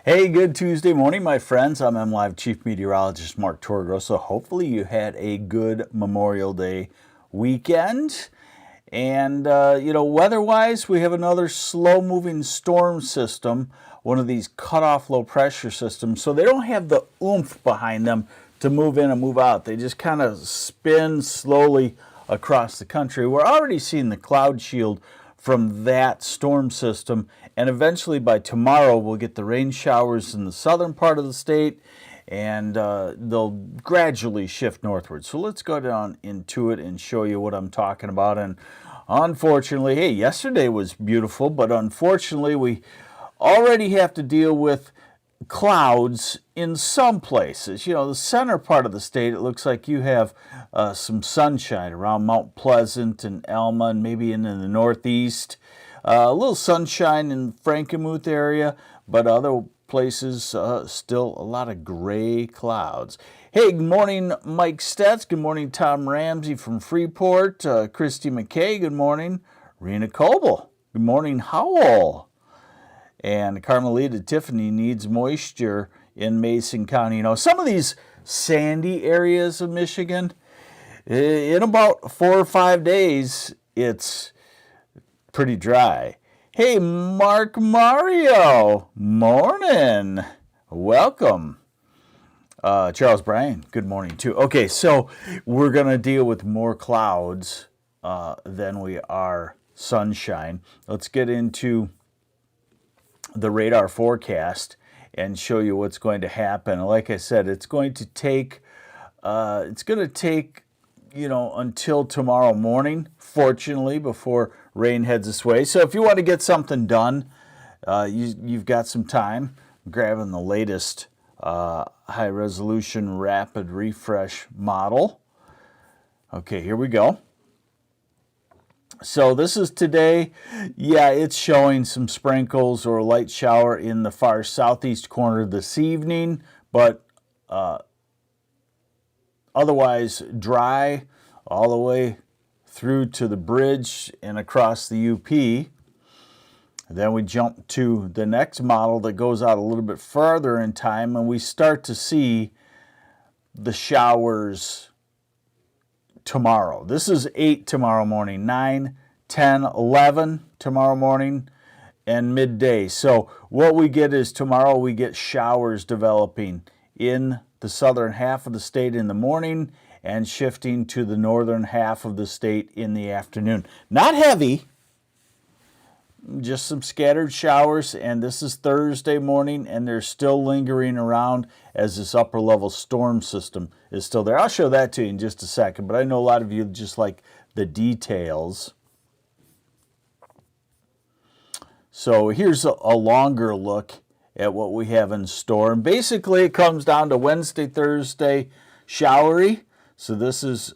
Hey, good Tuesday morning, my friends. I'm MLive Chief Meteorologist Mark Torgrosso. Hopefully you had a good Memorial Day weekend. And, weather-wise, we have another slow-moving storm system, one of these cut-off low-pressure systems. So they don't have the oomph behind them to move in and move out. They just kind of spin slowly across the country. We're already seeing the cloud shield from that storm system, and eventually by tomorrow we'll get the rain showers in the southern part of the state, and they'll gradually shift northward. So let's go down into it and show you what I'm talking about. And unfortunately, hey, yesterday was beautiful, but unfortunately we already have to deal with clouds in some places. You know, the center part of the state, it looks like you have some sunshine around Mount Pleasant and Alma and maybe in the northeast. A little sunshine in Frankenmuth area, but other places still a lot of gray clouds. Hey, good morning, Mike Stetz. Good morning, Tom Ramsey from Freeport. Christy McKay, good morning. Rena Coble, good morning, Howell. And Carmelita Tiffany needs moisture in Mason County. You know, some of these sandy areas of Michigan, in about 4 or 5 days, it's pretty dry. Hey, Mark Mario, morning. Welcome. Charles Bryan, good morning too. Okay, so we're going to deal with more clouds than we are sunshine. Let's get into the radar forecast and show you what's going to happen. Like I said, it's going to take until tomorrow morning, fortunately, before rain heads this way. So if you want to get something done, you've got some time. I'm grabbing the latest high resolution rapid refresh model. Okay, here we go. So this is today. Yeah, it's showing some sprinkles or a light shower in the far southeast corner this evening, but otherwise dry all the way through to the bridge and across the UP. Then we jump to the next model that goes out a little bit further in time, and we start to see the showers tomorrow. This is 8 tomorrow morning, 9, 10, 11 tomorrow morning, and midday. So what we get is tomorrow we get showers developing in the southern half of the state in the morning and shifting to the northern half of the state in the afternoon. Not heavy, just some scattered showers, and this is Thursday morning, and they're still lingering around as this upper level storm system is still there. I'll show that to you in just a second, but I know a lot of you just like the details. So here's a longer look at what we have in store. And basically it comes down to Wednesday, Thursday, showery. So this is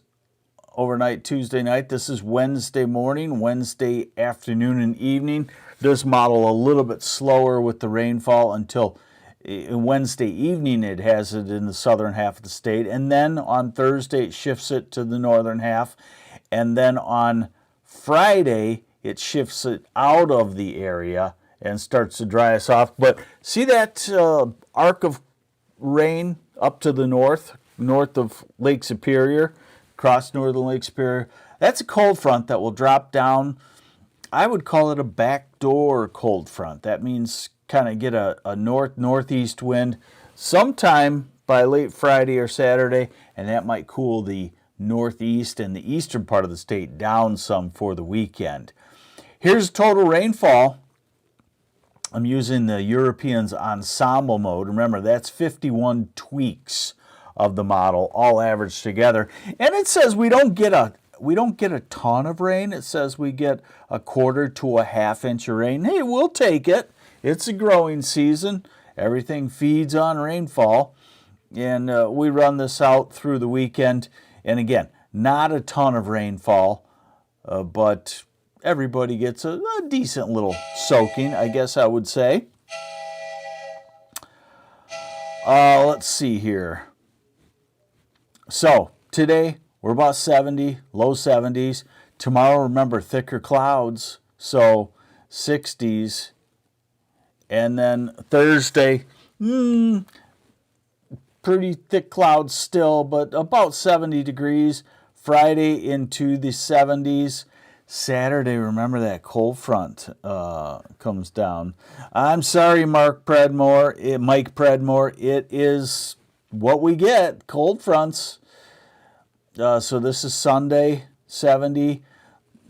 overnight Tuesday night. This is Wednesday morning, Wednesday afternoon and evening. This model a little bit slower with the rainfall until Wednesday evening. It has it in the southern half of the state, and then on Thursday it shifts it to the northern half, and then on Friday it shifts it out of the area and starts to dry us off. But see that arc of rain up to the north of Lake Superior, across northern Lake Superior? That's a cold front that will drop down. I would call it a backdoor cold front. That means kind of get a northeast wind sometime by late Friday or Saturday, and that might cool the northeast and the eastern part of the state down some for the weekend. Here's total rainfall. I'm using the Europeans ensemble mode. Remember, that's 51 tweaks of the model, all averaged together. And it says we don't get a ton of rain. It says we get a 1/4 to a 1/2 inch of rain. Hey, we'll take it. It's a growing season. Everything feeds on rainfall. And we run this out through the weekend. And again, not a ton of rainfall, but everybody gets a decent little soaking, I guess I would say. Let's see here. So today we're about 70, low 70s. Tomorrow, remember, thicker clouds, so 60s. And then Thursday, Pretty thick clouds still, but about 70 degrees. Friday into the 70s. Saturday, remember that cold front comes down. I'm sorry, Mike Predmore. It is what we get, cold fronts. So this is Sunday, 70.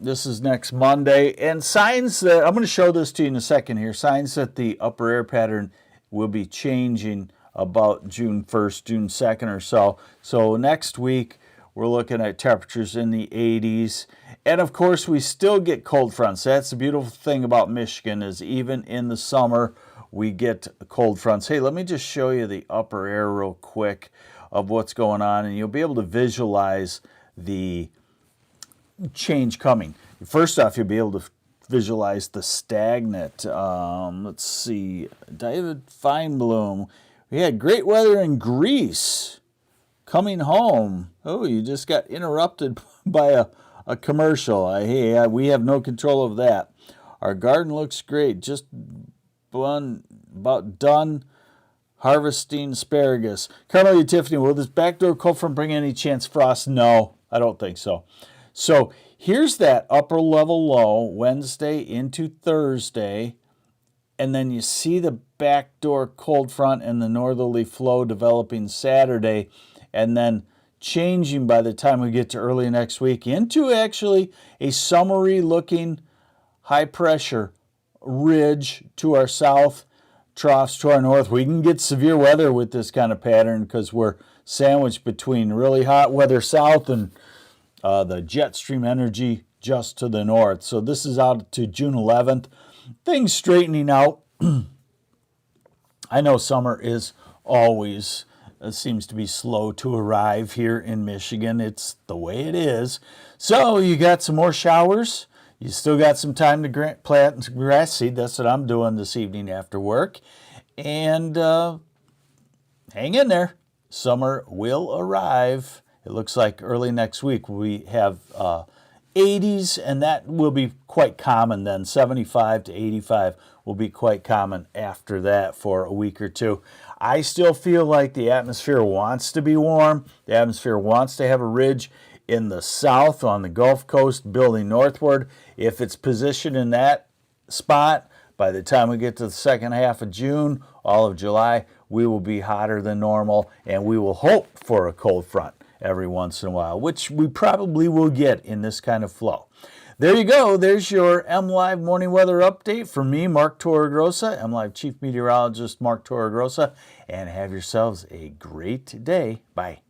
This is next Monday. And signs that, I'm going to show this to you in a second here, signs that the upper air pattern will be changing about June 1st, June 2nd or so. So next week, we're looking at temperatures in the 80s. And of course, we still get cold fronts. That's the beautiful thing about Michigan is even in the summer, we get cold fronts. Hey, let me just show you the upper air real quick of what's going on, and you'll be able to visualize the change coming. First off, you'll be able to visualize the stagnant. Let's see, David Feinblum. We had great weather in Greece. Coming home. Oh, you just got interrupted by a commercial. Hey, we have no control of that. Our garden looks great. Just about done harvesting asparagus. Carmel, Tiffany, will this backdoor cold front bring any chance frost? No, I don't think so. So here's that upper level low Wednesday into Thursday. And then you see the backdoor cold front and the northerly flow developing Saturday. And then changing by the time we get to early next week into actually a summery looking high pressure ridge to our south, troughs to our north. We can get severe weather with this kind of pattern because we're sandwiched between really hot weather south and the jet stream energy just to the north. So this is out to June 11th. Things straightening out. I know summer is always seems to be slow to arrive here in Michigan. It's the way it is. So you got some more showers. You still got some time to plant some grass seed. That's what I'm doing this evening after work. And hang in there. Summer will arrive. It looks like early next week we have 80s, and that will be quite common then. 75 to 85 will be quite common after that for a week or two. I still feel like the atmosphere wants to be warm. The atmosphere wants to have a ridge in the south on the Gulf Coast building northward. If it's positioned in that spot, by the time we get to the second half of June, all of July, we will be hotter than normal, and we will hope for a cold front every once in a while, which we probably will get in this kind of flow. There you go. There's your MLive morning weather update from me, Mark Torregrossa, MLive Chief Meteorologist Mark Torregrossa, and have yourselves a great day. Bye.